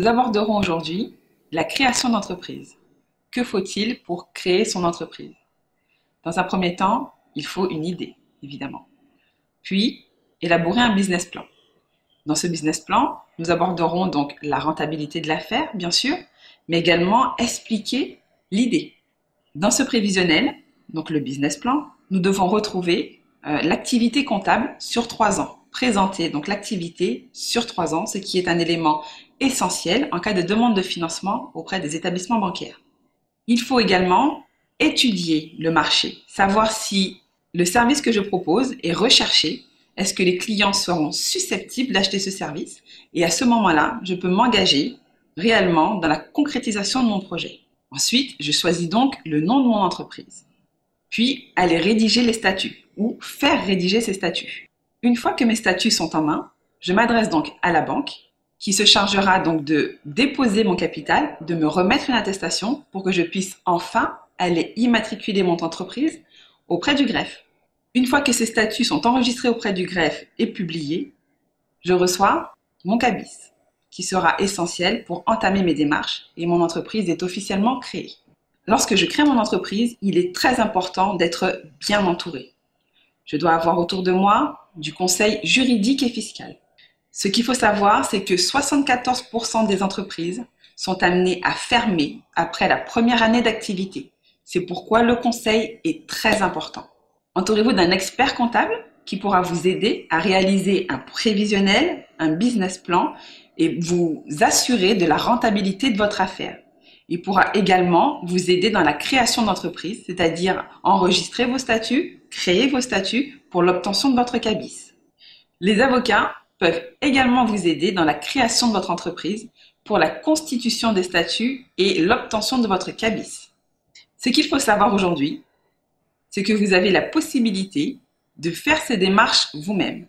Nous aborderons aujourd'hui la création d'entreprise. Que faut-il pour créer son entreprise? Dans un premier temps, il faut une idée, évidemment. Puis, élaborer un business plan. Dans ce business plan, nous aborderons donc la rentabilité de l'affaire, bien sûr, mais également expliquer l'idée. Dans ce prévisionnel, donc le business plan, nous devons retrouver l'activité comptable sur 3 ans. Présenter donc l'activité sur 3 ans, ce qui est un élément essentiel en cas de demande de financement auprès des établissements bancaires. Il faut également étudier le marché, savoir si le service que je propose est recherché, est-ce que les clients seront susceptibles d'acheter ce service, et à ce moment-là, je peux m'engager réellement dans la concrétisation de mon projet. Ensuite, je choisis donc le nom de mon entreprise. Puis, aller rédiger les statuts ou faire rédiger ces statuts. Une fois que mes statuts sont en main, je m'adresse donc à la banque qui se chargera donc de déposer mon capital, de me remettre une attestation pour que je puisse enfin aller immatriculer mon entreprise auprès du greffe. Une fois que ces statuts sont enregistrés auprès du greffe et publiés, je reçois mon cabis qui sera essentiel pour entamer mes démarches et mon entreprise est officiellement créée. Lorsque je crée mon entreprise, il est très important d'être bien entouré. Je dois avoir autour de moi du conseil juridique et fiscal. Ce qu'il faut savoir, c'est que 74% des entreprises sont amenées à fermer après la première année d'activité. C'est pourquoi le conseil est très important. Entourez-vous d'un expert comptable qui pourra vous aider à réaliser un prévisionnel, un business plan et vous assurer de la rentabilité de votre affaire. Il pourra également vous aider dans la création d'entreprise, c'est-à-dire enregistrer vos statuts, créer vos statuts pour l'obtention de votre cabis. Les avocats peuvent également vous aider dans la création de votre entreprise pour la constitution des statuts et l'obtention de votre cabis. Ce qu'il faut savoir aujourd'hui, c'est que vous avez la possibilité de faire ces démarches vous-même.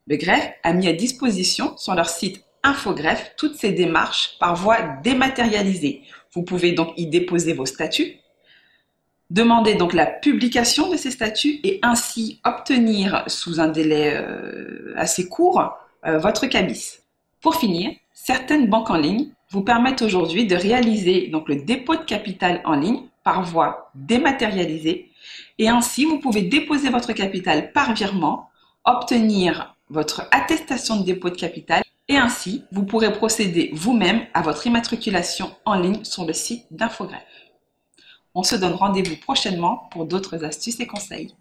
Le greffe a mis à disposition sur leur site Infogreffe toutes ces démarches par voie dématérialisée. Vous pouvez donc y déposer vos statuts, demander donc la publication de ces statuts et ainsi obtenir sous un délai assez court votre cabis. Pour finir, certaines banques en ligne vous permettent aujourd'hui de réaliser donc le dépôt de capital en ligne par voie dématérialisée et ainsi vous pouvez déposer votre capital par virement, obtenir votre attestation de dépôt de capital et ainsi vous pourrez procéder vous-même à votre immatriculation en ligne sur le site d'Infogreffe. On se donne rendez-vous prochainement pour d'autres astuces et conseils.